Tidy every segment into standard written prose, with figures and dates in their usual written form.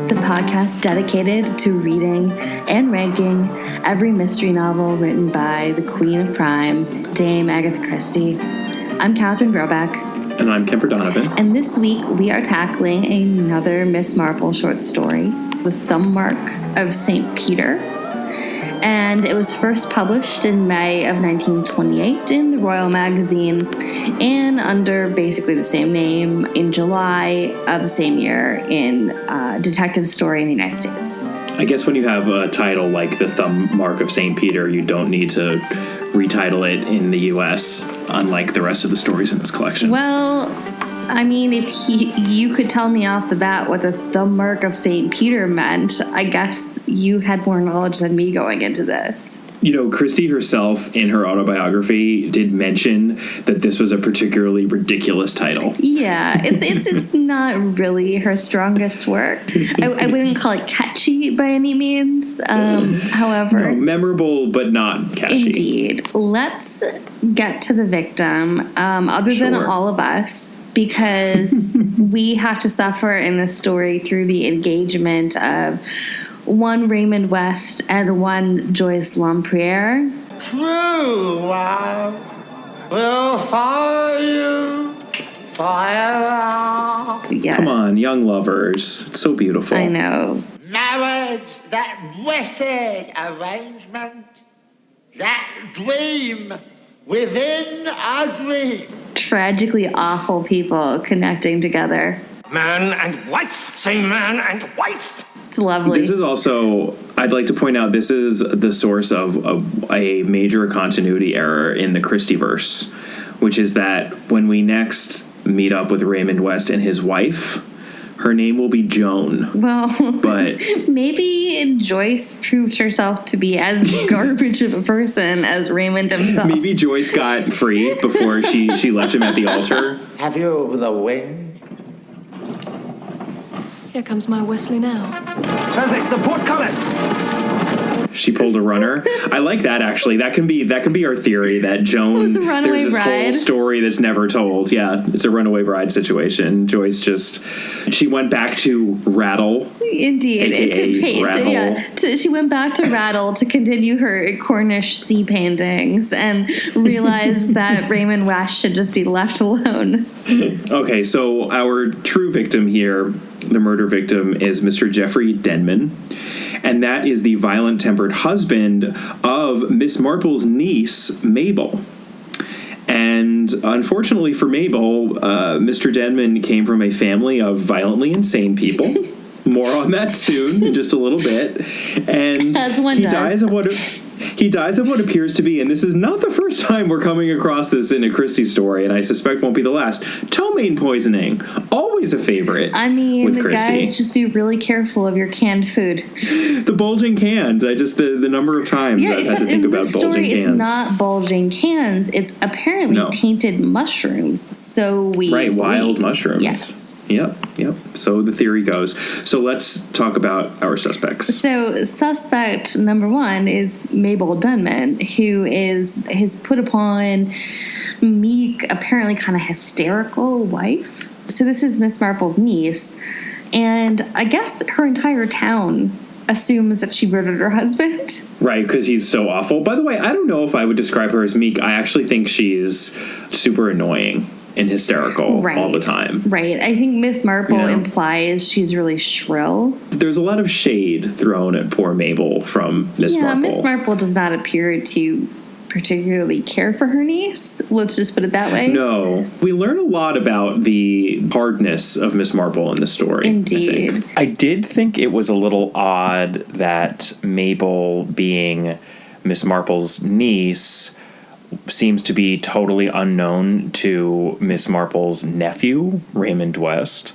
the podcast dedicated to reading and ranking every mystery novel written by the Queen of Crime, Dame Agatha Christie. I'm Catherine Brobeck. And I'm Kemper Donovan. And this week we are tackling another Miss Marple short story, The Thumb Mark of St. Peter. And it was first published in May of 1928 in the Royal Magazine and under basically the same name in July of the same year in Detective Story in the United States. I guess when you have a title like The Thumb Mark of St. Peter, you don't need to retitle it in the U.S., unlike the rest of the stories in this collection. Well, I mean, if you could tell me off the bat what the thumb mark of St. Peter meant, I guess you had more knowledge than me going into this. You know, Christie herself in her autobiography did mention that this was a particularly ridiculous title. Yeah, it's not really her strongest work. I wouldn't call it catchy by any means. However, no, memorable but not catchy. Indeed. Let's get to the victim. Other than all of us, because we have to suffer in this story through the engagement of one Raymond West and one Joyce Lampriere. True love will follow you forever. Yes. Come on, young lovers. It's so beautiful. I know. Marriage, that blessed arrangement, that dream within a dream. Tragically awful people connecting together. Man and wife, say man and wife. It's lovely. This is also, I'd like to point out, this is the source of a major continuity error in the Christieverse, which is that when we next meet up with Raymond West and his wife, her name will be Joan. Well, but maybe Joyce proved herself to be as garbage of a person as Raymond himself. Maybe Joyce got free before she left him at the altar. Have you the wing? Here comes my Wesley now. Transit the portcullis. She pulled a runner. I like that, actually. That can be our theory, that Joan, It was a runaway there's this bride. whole story that's never told. Yeah, it's a runaway bride situation. Joyce she went back to Rattle. Indeed. AKA To paint. Rattle. Yeah. She went back to Rattle to continue her Cornish sea paintings and realized that Raymond West should just be left alone. Okay, so our true victim here, the murder victim, is Mr. Jeffrey Denman. And that is the violent-tempered husband of Miss Marple's niece, Mabel. And unfortunately for Mabel, Mr. Denman came from a family of violently insane people. More on that soon, in just a little bit. And As one does. He dies of what appears to be, and this is not the first time we're coming across this in a Christie story, and I suspect won't be the last, ptomaine poisoning. Always a favorite. I mean, with Christie. guys, just be really careful of your canned food. The bulging cans. The number of times I've had to think about this bulging story, cans. It's not bulging cans. It's apparently tainted mushrooms. So we wild mushrooms. Yes. Yep. So the theory goes. So let's talk about our suspects. So suspect number one is Mabel Denman, who is his put upon, meek, apparently kind of hysterical wife. So this is Miss Marple's niece, and I guess her entire town assumes that she murdered her husband. Right, because he's so awful. By the way, I don't know if I would describe her as meek. I actually think she's super annoying and hysterical all the time. Right. I think Miss Marple implies she's really shrill. There's a lot of shade thrown at poor Mabel from Miss Marple. Yeah, Miss Marple does not appear to particularly care for her niece. Let's just put it that way. No. We learn a lot about the hardness of Miss Marple in the story. Indeed. I did think it was a little odd that Mabel, being Miss Marple's niece, seems to be totally unknown to Miss Marple's nephew, Raymond West.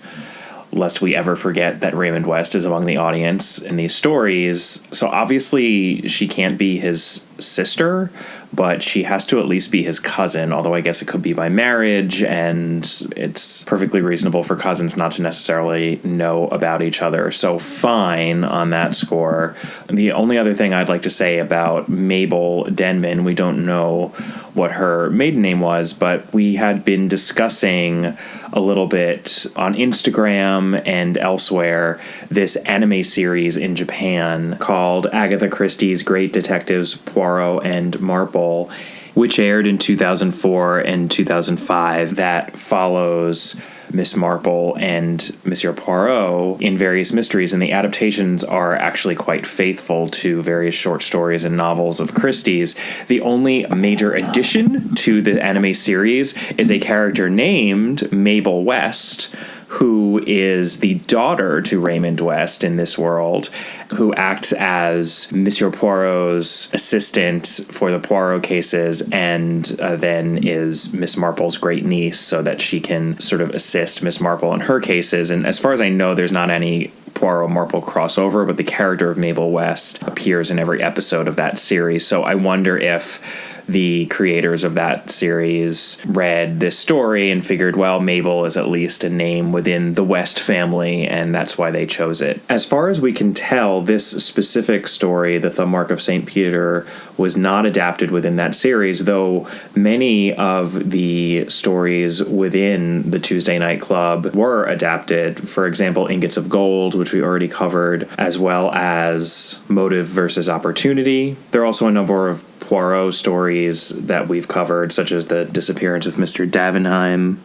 Lest we ever forget that Raymond West is among the audience in these stories. So obviously she can't be his sister, but she has to at least be his cousin, although I guess it could be by marriage, and it's perfectly reasonable for cousins not to necessarily know about each other. So fine on that score. The only other thing I'd like to say about Mabel Denman, we don't know what her maiden name was, but we had been discussing a little bit on Instagram and elsewhere this anime series in Japan called Agatha Christie's Great Detectives Poirot and Marple, which aired in 2004 and 2005, that follows Miss Marple and Monsieur Poirot in various mysteries, and the adaptations are actually quite faithful to various short stories and novels of Christie's. The only major addition to the anime series is a character named Mabel West, who is the daughter to Raymond West in this world, who acts as Monsieur Poirot's assistant for the Poirot cases, and then is Miss Marple's great niece, so that she can sort of assist Miss Marple in her cases. And as far as I know, there's not any Poirot-Marple crossover, but the character of Mabel West appears in every episode of that series. So I wonder if the creators of that series read this story and figured, well, Mabel is at least a name within the West family, and that's why they chose it. As far as we can tell, this specific story, The Thumb Mark of St. Peter, was not adapted within that series, though many of the stories within the Tuesday Night Club were adapted. For example, Ingots of Gold, which we already covered, as well as Motive versus Opportunity. There are also a number of Poirot stories that we've covered, such as The Disappearance of Mr. Davenheim,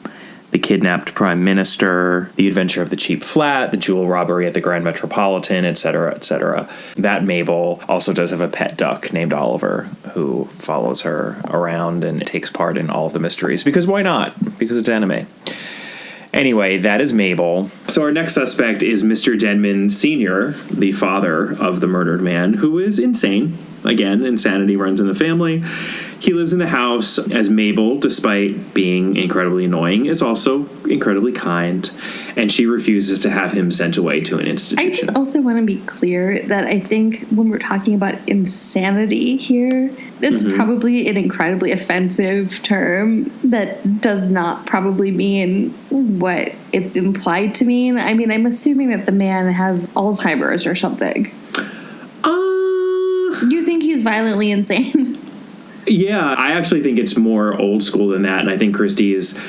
The Kidnapped Prime Minister, The Adventure of the Cheap Flat, The Jewel Robbery at the Grand Metropolitan, etc., etc. That Mabel also does have a pet duck named Oliver, who follows her around and takes part in all of the mysteries. Because why not? Because it's anime. Anyway, that is Mabel. So our next suspect is Mr. Denman Sr., the father of the murdered man, who is insane. Again, insanity runs in the family. He lives in the house as Mabel, despite being incredibly annoying, is also incredibly kind, and she refuses to have him sent away to an institution. I just also want to be clear that I think when we're talking about insanity here, it's probably an incredibly offensive term that does not probably mean what it's implied to mean. I mean, I'm assuming that the man has Alzheimer's or something. You think he's violently insane? Yeah, I actually think it's more old school than that, and I think Christie is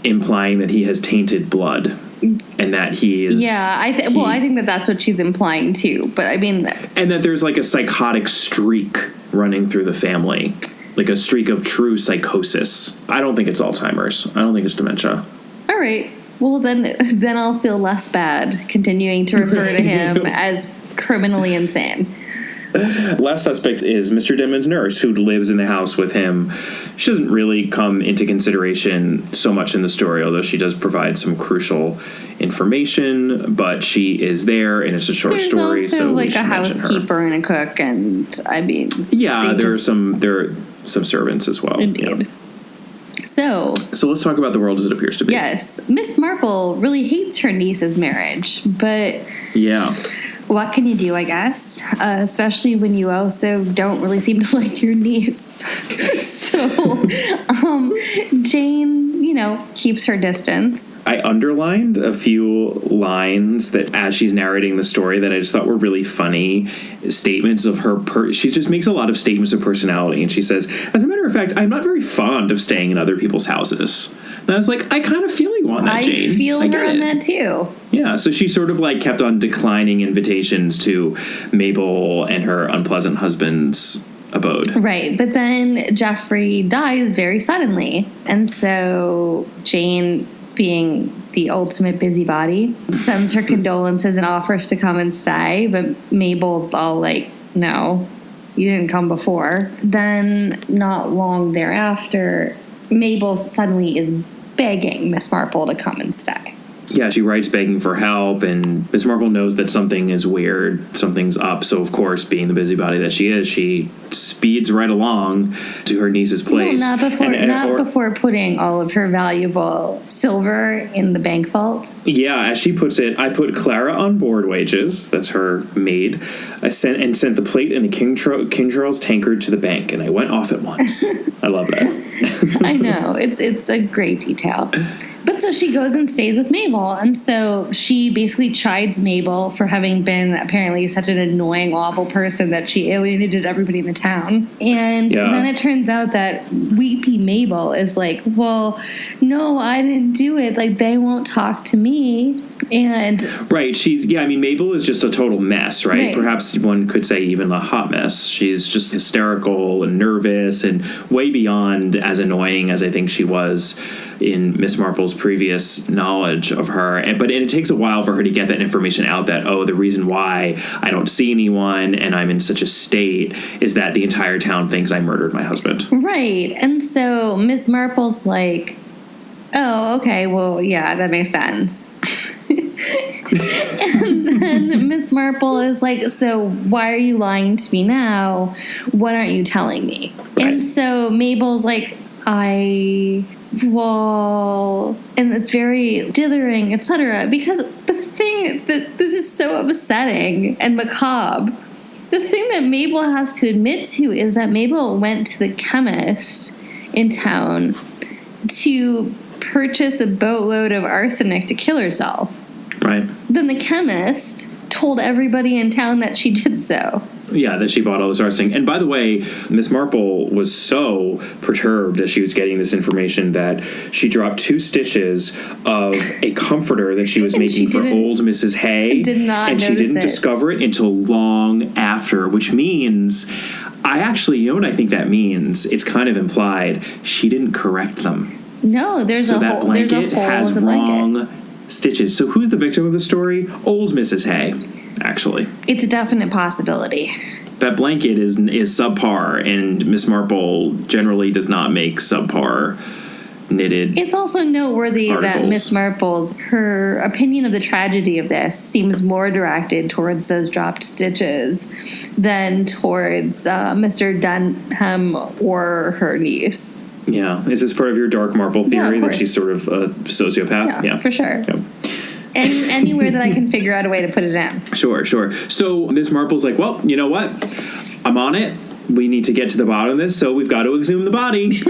implying that he has tainted blood, and that he is... Yeah, I think that that's what she's implying too, but I mean... And that there's like a psychotic streak running through the family, like a streak of true psychosis. I don't think it's Alzheimer's. I don't think it's dementia. All right. Well, then I'll feel less bad continuing to refer to him as criminally insane. Last suspect is Mr. Denman's nurse, who lives in the house with him. She doesn't really come into consideration so much in the story, although she does provide some crucial information, but she is there, and it's a short story. There's also so like a housekeeper and a cook, and I mean... Yeah, there are some servants as well. Indeed. Yeah. So let's talk about the world as it appears to be. Yes, Miss Marple really hates her niece's marriage, but... Yeah. What can you do, I guess? Especially when you also don't really seem to like your niece. So, Jane, keeps her distance. I underlined a few lines that, as she's narrating the story, that I just thought were really funny statements of her. She just makes a lot of statements of personality, and she says, as a matter of fact, I'm not very fond of staying in other people's houses. And I was like, I kind of feel you on that, Jane. I feel her on that, too. Yeah, so she sort of like kept on declining invitations to Mabel and her unpleasant husband's abode. Right, but then Geoffrey dies very suddenly. And so Jane, being the ultimate busybody, sends her condolences and offers to come and stay, but Mabel's all like, no, you didn't come before. Then, not long thereafter, Mabel suddenly is begging Miss Marple to come and stay. Yeah, she writes begging for help, and Miss Marple knows that something is weird, something's up. So, of course, being the busybody that she is, she speeds right along to her niece's place. Well, not before putting all of her valuable silver in the bank vault. Yeah, as she puts it, I put Clara on board wages. That's her maid. I sent the plate in the King Charles tankard to the bank, and I went off at once. I love that. I know, it's a great detail. But so she goes and stays with Mabel, and so she basically chides Mabel for having been apparently such an annoying, awful person that she alienated everybody in the town. And then it turns out that weepy Mabel is like, well, no, I didn't do it. Like, they won't talk to me. And right, Mabel is just a total mess, right? Perhaps one could say even a hot mess. She's just hysterical and nervous and way beyond as annoying as I think she was in Miss Marple's previous knowledge of her. But it takes a while for her to get that information out that, the reason why I don't see anyone and I'm in such a state is that the entire town thinks I murdered my husband. Right. And so Miss Marple's like, oh, okay, well, yeah, that makes sense. And then Miss Marple is like, so why are you lying to me now? What aren't you telling me? Right. And so Mabel's like, and it's very dithering, etc. Because the thing that this is so upsetting and macabre, the thing that Mabel has to admit to is that Mabel went to the chemist in town to purchase a boatload of arsenic to kill herself. Right. Then the chemist told everybody in town that she did so. Yeah, that she bought all this arsenic. And by the way, Miss Marple was so perturbed as she was getting this information that she dropped 2 stitches of a comforter that she was making for old Mrs. Hay. And she didn't discover it until long after, which means, what I think that means? It's kind of implied she didn't correct them. No, there's a hole in the blanket. Stitches. So who's the victim of the story? Old Mrs. Hay, actually. It's a definite possibility. That blanket is subpar, and Miss Marple generally does not make subpar knitted. It's also noteworthy that Miss Marple's, her opinion of the tragedy of this seems more directed towards those dropped stitches than towards Mr. Denham or her niece. Yeah. Is this part of your dark Marple theory that she's sort of a sociopath? Yeah, for sure. Yeah. Anywhere that I can figure out a way to put it in. Sure. So Miss Marple's like, well, you know what? I'm on it. We need to get to the bottom of this, so we've got to exhume the body.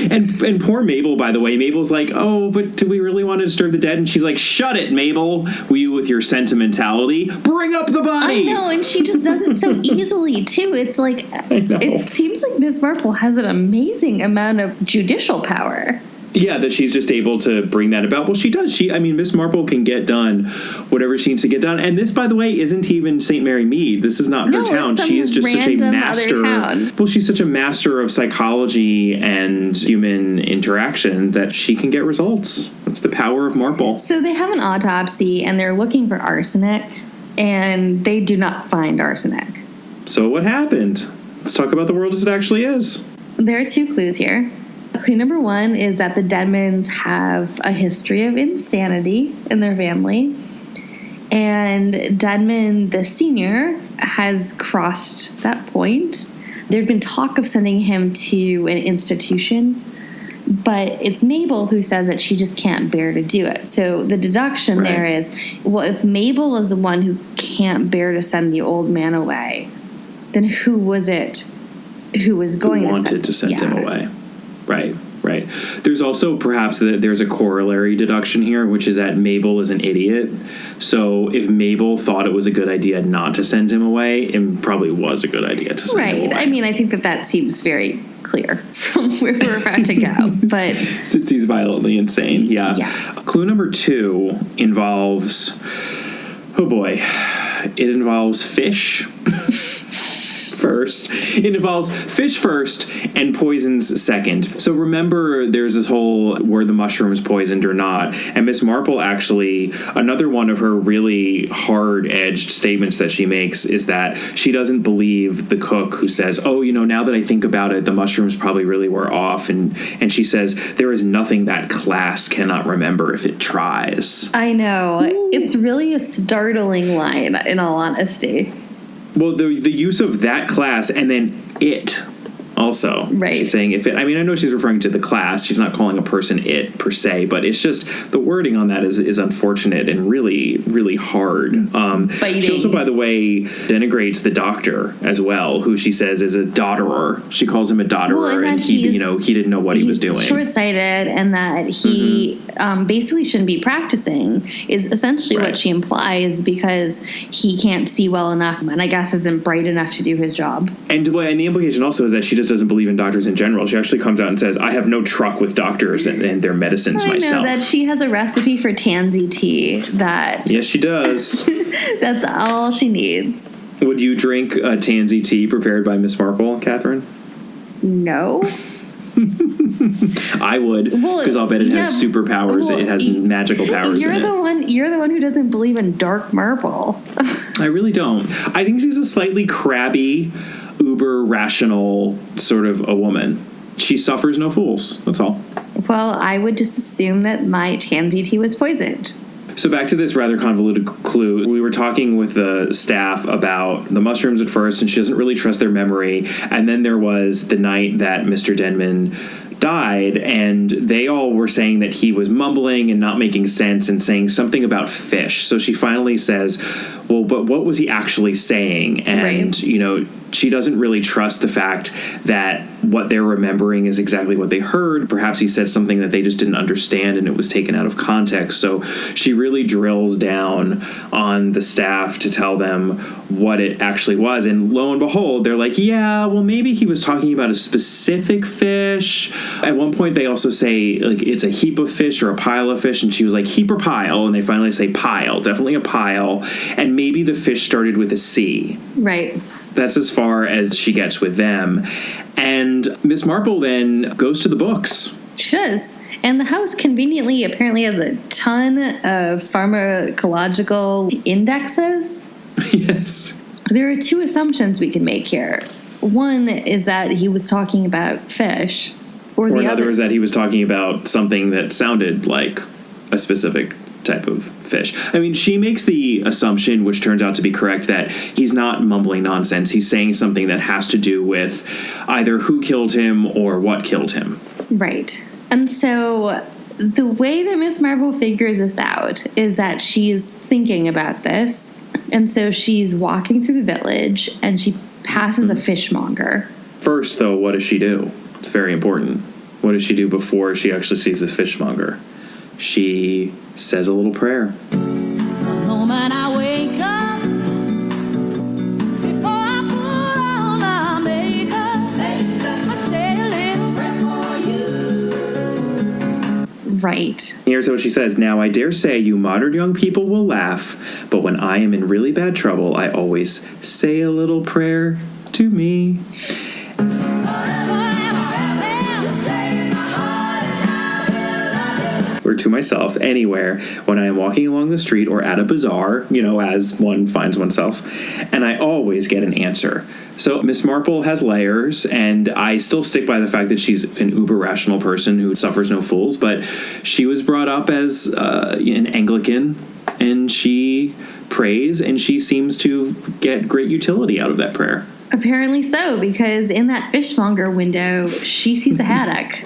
and poor Mabel, by the way. Mabel's like, oh, but do we really want to disturb the dead? And she's like, shut it, Mabel. Will you, with your sentimentality, bring up the body? I know, and she just does it so easily, too. It's like, it seems like Miss Marple has an amazing amount of judicial power. Yeah, that she's just able to bring that about. Well, she does. Miss Marple can get done whatever she needs to get done. And this, by the way, isn't even St. Mary Mead. This is not her town. She is just such a master. Well, she's such a master of psychology and human interaction that she can get results. It's the power of Marple. So they have an autopsy, and they're looking for arsenic, and they do not find arsenic. So what happened? Let's talk about the world as it actually is. There are 2 clues here. Clue number 1 is that the Denmans have a history of insanity in their family. And Denman, the senior, has crossed that point. There'd been talk of sending him to an institution, but it's Mabel who says that she just can't bear to do it. So the deduction there is, well, if Mabel is the one who can't bear to send the old man away, then who was it who was going to send him away? Right. There's also perhaps there's a corollary deduction here, which is that Mabel is an idiot. So if Mabel thought it was a good idea not to send him away, it probably was a to send him away. I think that seems very clear from where we're about to go. But since he's violently insane, yeah. Clue number 2 involves, it involves fish. first. It involves fish first and poisons second. So remember, there's this whole were the mushrooms poisoned or not? And Miss Marple actually, another one of her really hard-edged statements that she makes is that she doesn't believe the cook who says, oh, now that I think about it, the mushrooms probably really were off. And she says, there is nothing that class cannot remember if it tries. I know. Ooh. It's really a startling line, in all honesty. Well, the use of that class and then it also. Right. She's saying if it, I know she's referring to the class. She's not calling a person it per se, but it's just the wording on that is unfortunate and really, really hard. She also, by the way, denigrates the doctor as well, who she says is a dodderer. She calls him a dodderer, and he didn't know what he was doing. He's short-sighted, and that he basically shouldn't be practicing is essentially what she implies, because he can't see well enough, and I guess isn't bright enough to do his job. And the implication also is that she just doesn't believe in doctors in general. She actually comes out and says, I have no truck with doctors and their medicines myself. I know that she has a recipe for tansy tea that... Yes, she does. That's all she needs. Would you drink a tansy tea prepared by Miss Marple, Catherine? No. I would, because I'll bet it has superpowers. It has magical powers. You're the one who doesn't believe in dark marble. I really don't. I think she's a slightly crabby, uber rational sort of a woman. She suffers no fools. That's all. Well, I would just assume that my tansy tea was poisoned. So back to this rather convoluted clue. We were talking with the staff about the mushrooms at first, and she doesn't really trust their memory. And then there was the night that Mr. Denman died, and they all were saying that he was mumbling and not making sense and saying something about fish. So she finally says, well, but what was he actually saying? And, she doesn't really trust the fact that what they're remembering is exactly what they heard. Perhaps he said something that they just didn't understand and it was taken out of context. So she really drills down on the staff to tell them what it actually was. And lo and behold, they're like, yeah, well, maybe he was talking about a specific fish. At one point, they also say, like, it's a heap of fish or a pile of fish. And she was like, heap or pile? And they finally say pile, definitely a pile. And maybe the fish started with a C. Right. That's as far as she gets with them. And Miss Marple then goes to the books. She does. And the house conveniently apparently has a ton of pharmacological indexes. Yes. There are two assumptions we can make here. One is that he was talking about fish. Or the another other is that he was talking about something that sounded like a specific type of fish. I mean, she makes the assumption, which turns out to be correct, that he's not mumbling nonsense. He's saying something that has to do with either who killed him or what killed him. Right. And so the way that Miss Marple figures this out is that she's thinking about this. And so she's walking through the village and she passes a fishmonger. First, though, what does she do? It's very important. What does she do before she actually sees this fishmonger? She says a little prayer. The moment I wake up, before I put on my makeup, I say a little prayer for you. Right. Here's what she says. Now, I dare say you modern young people will laugh, but when I am in really bad trouble, I always say a little prayer to me. Or to myself, anywhere, when I am walking along the street or at a bazaar, as one finds oneself, and I always get an answer. So Miss Marple has layers, and I still stick by the fact that she's an uber-rational person who suffers no fools, but she was brought up as an Anglican, and she prays, and she seems to get great utility out of that prayer. Apparently so, because in that fishmonger window, she sees a haddock.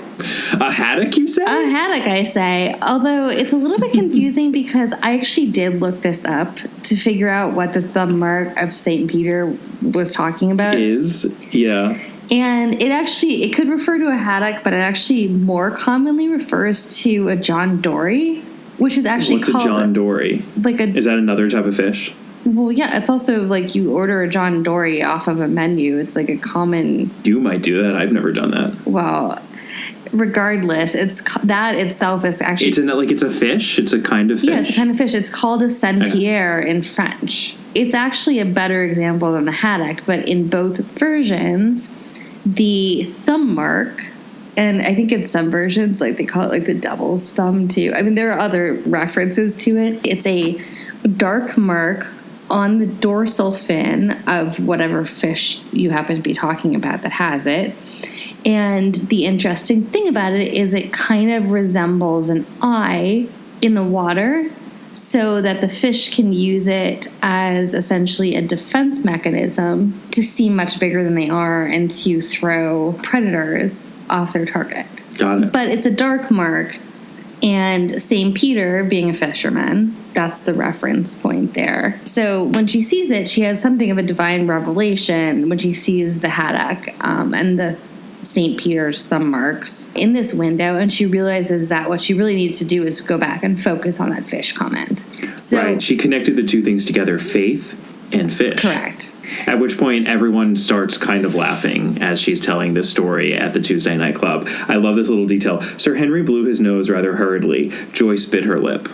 A haddock, you say? A haddock, I say. Although it's a little bit confusing because I actually did look this up to figure out what the thumb mark of St. Peter was talking about. Yeah. And it could refer to a haddock, but it actually more commonly refers to a John Dory, which is actually What's called... a John Dory? Is that another type of fish? Well, yeah, it's also like you order a John Dory off of a menu. It's like a common... You might do that. I've never done that. Well... regardless, that itself is actually... It's a fish? It's a kind of fish? Yeah, it's a kind of fish. It's called a Saint-Pierre in French. It's actually a better example than the haddock, but in both versions, the thumb mark, and I think in some versions, like they call it like the devil's thumb too. I mean, there are other references to it. It's a dark mark on the dorsal fin of whatever fish you happen to be talking about that has it. And the interesting thing about it is it kind of resembles an eye in the water, so that the fish can use it as essentially a defense mechanism to seem much bigger than they are and to throw predators off their target. Got it. But it's a dark mark, and St. Peter, being a fisherman, that's the reference point there. So when she sees it, she has something of a divine revelation when she sees the haddock and the St. Peter's thumb marks in this window, and she realizes that what she really needs to do is go back and focus on that fish comment. So, right. She connected the two things together, faith and fish. Correct. At which point, everyone starts kind of laughing as she's telling this story at the Tuesday night club. I love this little detail. Sir Henry blew his nose rather hurriedly. Joyce bit her lip.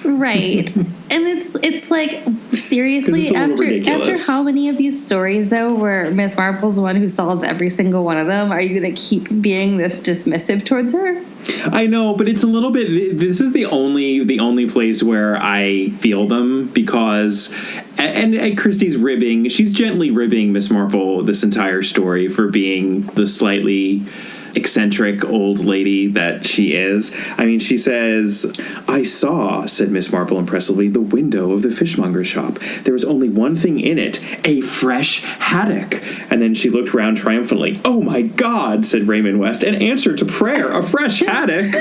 Right. And it's like, seriously, it's after how many of these stories, though, where Miss Marple's the one who solves every single one of them, are you going to keep being this dismissive towards her? I know, but it's a little bit... This is the only place where I feel them, because... And Christie's ribbing... She's gently ribbing Miss Marple this entire story for being the slightly eccentric old lady that she is. I mean, she says, "I saw," said Miss Marple impressively, "the window of the fishmonger's shop. There was only one thing in it, a fresh haddock." And then she looked round triumphantly. "Oh my God," said Raymond West, "an answer to prayer, a fresh haddock."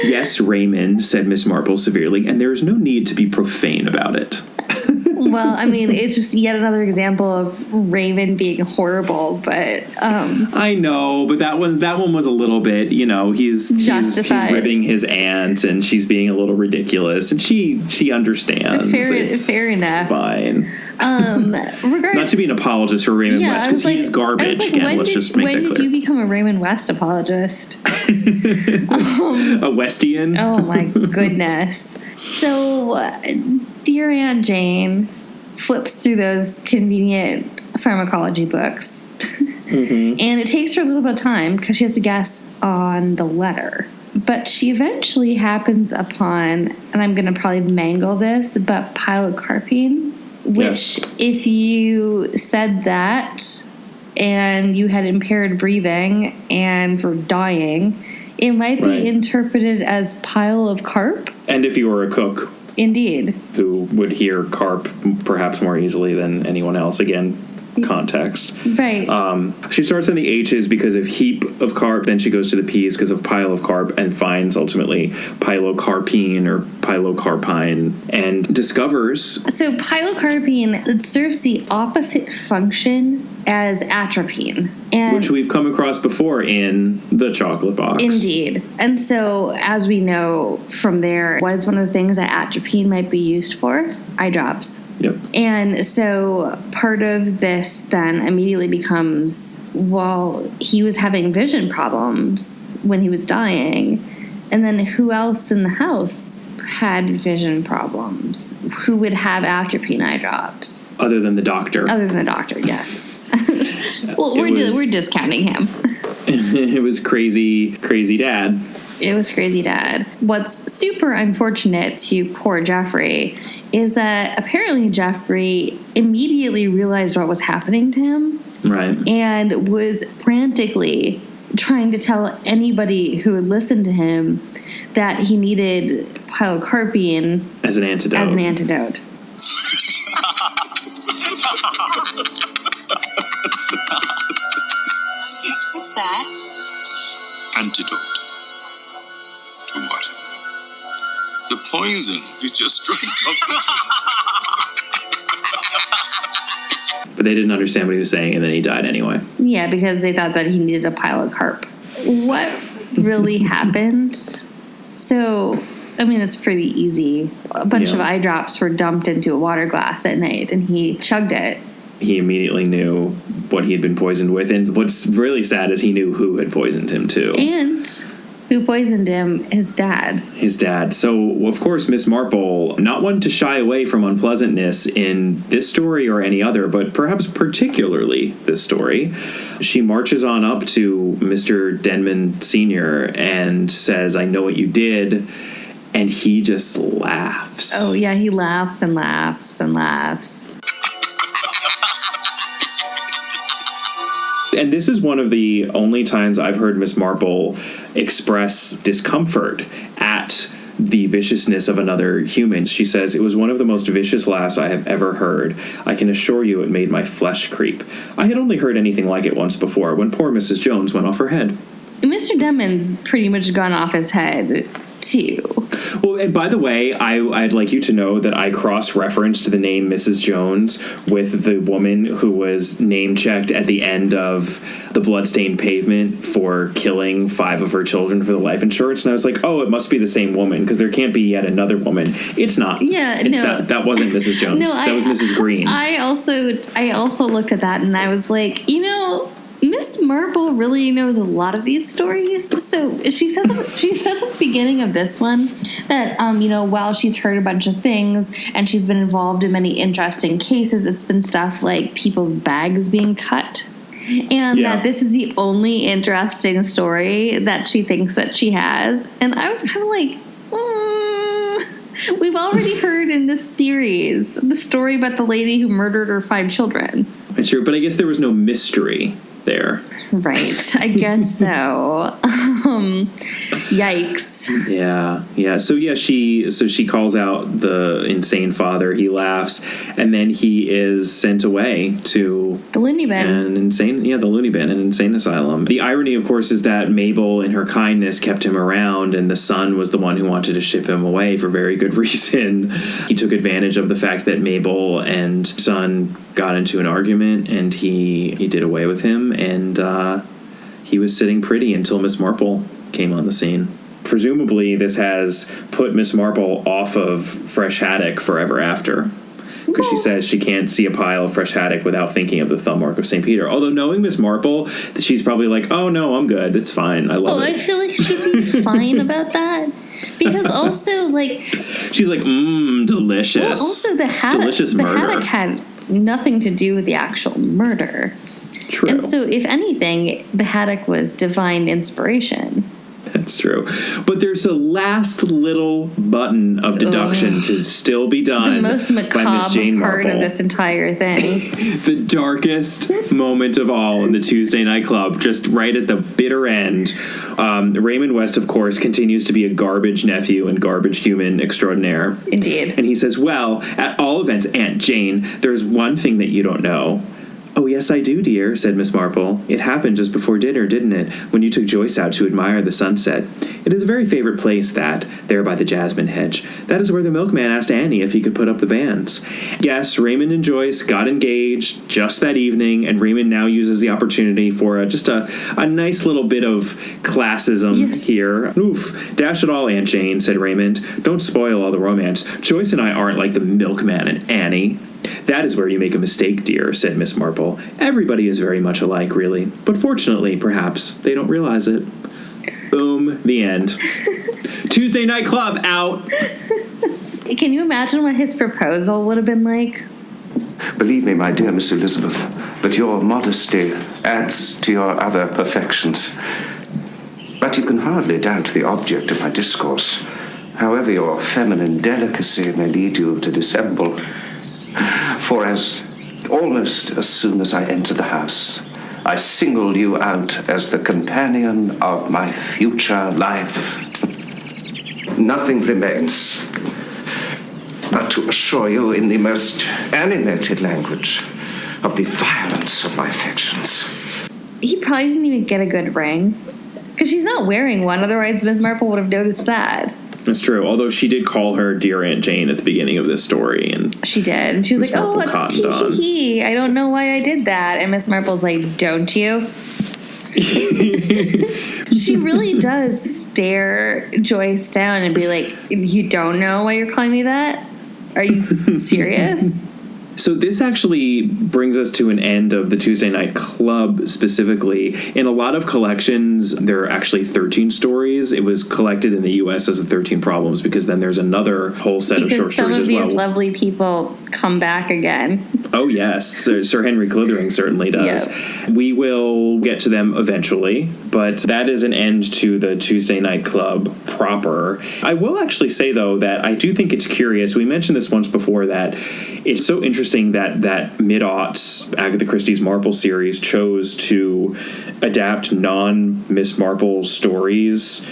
"Yes, Raymond," said Miss Marple severely, "and there is no need to be profane about it." Well, I mean, it's just yet another example of Raymond being horrible, but... I know, but that one was a little bit, he's justified. He's ribbing his aunt, and she's being a little ridiculous, and she understands. Fair enough. Fine. Not to be an apologist for Raymond West, because he's garbage. Again, let's just make that clear. When did you become a Raymond West apologist? A Westian? Oh, my goodness. So, dear Aunt Jane flips through those convenient pharmacology books. Mm-hmm. And it takes her a little bit of time because she has to guess on the letter. But she eventually happens upon, and I'm going to probably mangle this, but pilocarpine, which if you said that and you had impaired breathing and were dying, it might be interpreted as pile of carp. And if you were a cook. Indeed. Who would hear carp perhaps more easily than anyone else. Again, context. Right. She starts on the H's because of heap of carp, then she goes to the P's because of pile of carp, and finds ultimately pilocarpine or pilocarpine, and discovers... So pilocarpine, it serves the opposite function as atropine. Which we've come across before in the chocolate box. Indeed. And so, as we know from there, what is one of the things that atropine might be used for? Eye drops. Yep. And so part of this then immediately becomes, well, he was having vision problems when he was dying. And then who else in the house had vision problems? Who would have atropine eye drops? Other than the doctor. Other than the doctor, yes. Well, we're discounting him. It was crazy dad. It was crazy dad. What's super unfortunate to poor Jeffrey is that apparently Jeffrey immediately realized what was happening to him. Right. And was frantically trying to tell anybody who would listen to him that he needed pilocarpine as an antidote. What's that? Antidote. To what? The poison you just drank. But they didn't understand what he was saying, and then he died anyway. Yeah, because they thought that he needed a pile of carp. What really happened? So, I mean, it's pretty easy. A bunch of eye drops were dumped into a water glass at night, and he chugged it. he immediately knew what he had been poisoned with. And what's really sad is he knew who had poisoned him, too. And who poisoned him? His dad. His dad. So, of course, Miss Marple, not one to shy away from unpleasantness in this story or any other, but perhaps particularly this story. She marches on up to Mr. Denman Sr. and says, "I know what you did." And he just laughs. Oh, yeah, he laughs and laughs and laughs. And this is one of the only times I've heard Miss Marple express discomfort at the viciousness of another human. She says, "It was one of the most vicious laughs I have ever heard. I can assure you it made my flesh creep. I had only heard anything like it once before, when poor Mrs. Jones went off her head." Mr. Denman's pretty much gone off his head, too. Well, and by the way, I'd like you to know that I cross-referenced the name Mrs. Jones with the woman who was name-checked at the end of The Bloodstained Pavement for killing 5 of her children for the life insurance. And I was like, oh, it must be the same woman, because there can't be yet another woman. It's not. Yeah, no. That wasn't Mrs. Jones. That was Mrs. Green. I also looked at that, and I was like, Miss Marple really knows a lot of these stories. So she says at the beginning of this one that, while she's heard a bunch of things and she's been involved in many interesting cases, it's been stuff like people's bags being cut. And that this is the only interesting story that she thinks that she has. And I was kind of like, we've already heard in this series the story about the lady who murdered her 5 children. It's true, but I guess there was no mystery there. Right. I guess so. Yikes. Yeah. So she calls out the insane father. He laughs, and then he is sent away to the loony bin. The loony bin, an insane asylum. The irony, of course, is that Mabel, in her kindness, kept him around, and the son was the one who wanted to ship him away for very good reason. He took advantage of the fact that Mabel and son got into an argument, and he did away with him, and he was sitting pretty until Miss Marple came on the scene. Presumably, this has put Miss Marple off of fresh haddock forever after, because she says she can't see a pile of fresh haddock without thinking of the thumb mark of St. Peter. Although, knowing Miss Marple, she's probably like, oh, no, I'm good. It's fine. I love it. I feel like she'd be fine about that. Because also, she's like, delicious. Well, also, the haddock had nothing to do with the actual murder. True. And so, if anything, the haddock was divine inspiration. That's true. But there's a last little button of deduction to still be done. The most macabre by Miss Jane part Marple. of this entire thing. The darkest moment of all in the Tuesday Night Club, just right at the bitter end. Raymond West, of course, continues to be a garbage nephew and garbage human extraordinaire. Indeed. And he says, well, at all events, Aunt Jane, there's one thing that you don't know. Oh, yes, I do, dear, said Miss Marple. It happened just before dinner, didn't it, when you took Joyce out to admire the sunset? It is a very favorite place, that, there by the jasmine hedge. That is where the milkman asked Annie if he could put up the banns. Yes, Raymond and Joyce got engaged just that evening, and Raymond now uses the opportunity for just a nice little bit of classism here. Oof, dash it all, Aunt Jane, said Raymond. Don't spoil all the romance. Joyce and I aren't like the milkman and Annie. That is where you make a mistake, dear, said Miss Marple. Everybody is very much alike, really. But fortunately, perhaps, they don't realize it. Boom, the end. Tuesday Night Club, out! Can you imagine what his proposal would have been like? Believe me, my dear Miss Elizabeth, that your modesty adds to your other perfections. But you can hardly doubt the object of my discourse, however your feminine delicacy may lead you to dissemble. For almost as soon as I entered the house, I singled you out as the companion of my future life. Nothing remains but to assure you in the most animated language of the violence of my affections. He probably didn't even get a good ring. Because she's not wearing one, otherwise Miss Marple would have noticed that. That's true, although she did call her Dear Aunt Jane at the beginning of this story. And she did. And she was like, oh, tee-hee-hee. I don't know why I did that. And Miss Marple's like, don't you? She really does stare Joyce down and be like, you don't know why you're calling me that? Are you serious? So this actually brings us to an end of the Tuesday Night Club specifically. In a lot of collections, there are actually 13 stories. It was collected in the U.S. as the 13 Problems because then there's another whole set of short stories as well. Because some of these lovely people come back again. Oh, yes. Sir Henry Clithering certainly does. Yep. We will get to them eventually, but that is an end to the Tuesday Night Club proper. I will actually say, though, that I do think it's curious. We mentioned this once before, that it's so interesting that mid-aughts Agatha Christie's Marple series chose to adapt non-Miss Marple stories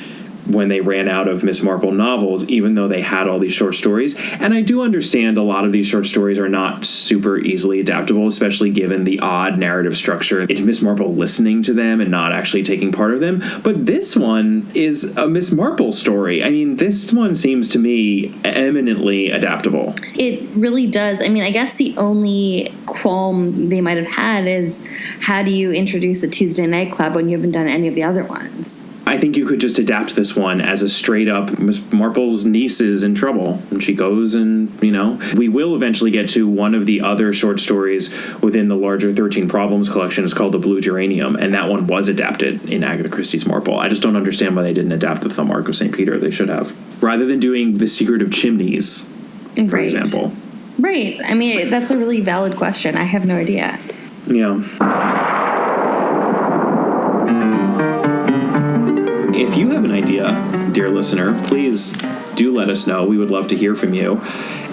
when they ran out of Miss Marple novels, even though they had all these short stories. And I do understand a lot of these short stories are not super easily adaptable, especially given the odd narrative structure. It's Miss Marple listening to them and not actually taking part of them. But this one is a Miss Marple story. I mean, this one seems to me eminently adaptable. It really does. I mean, I guess the only qualm they might have had is, how do you introduce a Tuesday Night Club when you haven't done any of the other ones? I think you could just adapt this one as a straight up Miss Marple's niece is in trouble and she goes and, we will eventually get to one of the other short stories within the larger 13 Problems collection. It's called The Blue Geranium, and that one was adapted in Agatha Christie's Marple. I just don't understand why they didn't adapt The Thumb Mark of St. Peter. They should have. Rather than doing The Secret of Chimneys, for example. Right. I mean, that's a really valid question. I have no idea. Yeah. If you have an idea, dear listener, please do let us know. We would love to hear from you.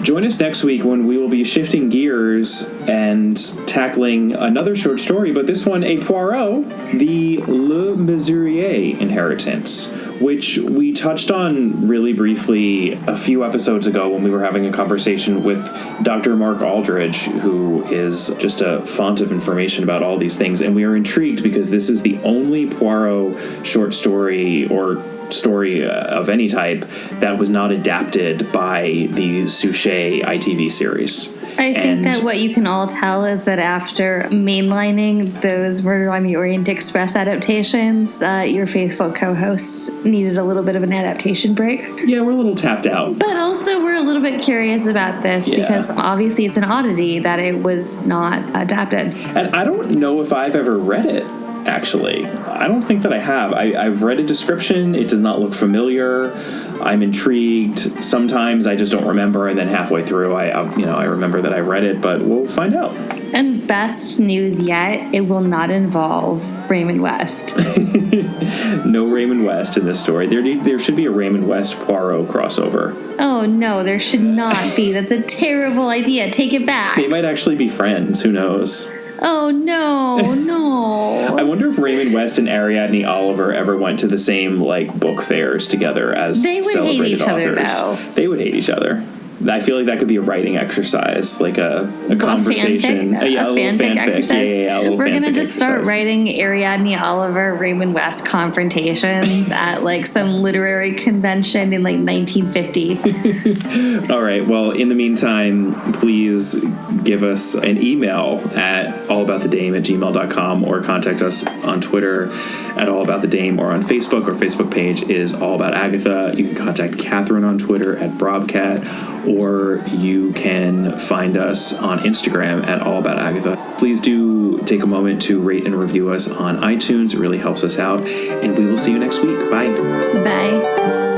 Join us next week when we will be shifting gears and tackling another short story, but this one a Poirot, the Le Mesurier inheritance, which we touched on really briefly a few episodes ago when we were having a conversation with Dr. Mark Aldridge, who is just a font of information about all these things. And we are intrigued because this is the only Poirot short story or story of any type that was not adapted by the Suchet ITV series. I think that what you can all tell is that after mainlining those Murder on the Orient Express adaptations, your faithful co-hosts needed a little bit of an adaptation break. Yeah, we're a little tapped out. But also we're a little bit curious about this because obviously it's an oddity that it was not adapted. And I don't know if I've ever read it, actually. I don't think that I have. I've read a description. It does not look familiar. I'm intrigued. Sometimes I just don't remember, and then halfway through, I remember that I read it, but we'll find out. And best news yet, it will not involve Raymond West. No Raymond West in this story. There should be a Raymond West Poirot crossover. Oh, no, there should not be. That's a terrible idea. Take it back. They might actually be friends. Who knows? Oh, no. I wonder if Raymond West and Ariadne Oliver ever went to the same, book fairs together as celebrated authors. They would hate each other, though. They would hate each other. I feel like that could be a writing exercise, like a conversation. A fanfic exercise. Yeah, we're going to just start writing Ariadne Oliver, Raymond West confrontations at, some literary convention in, 1950. All right. Well, in the meantime, please give us an email at allaboutthedame@gmail.com or contact us on Twitter at allaboutthedame or on Facebook. Our Facebook page is All About Agatha. You can contact Catherine on Twitter at Brobcat, or you can find us on Instagram at All About Agatha. Please do take a moment to rate and review us on iTunes. It really helps us out. And we will see you next week. Bye. Bye.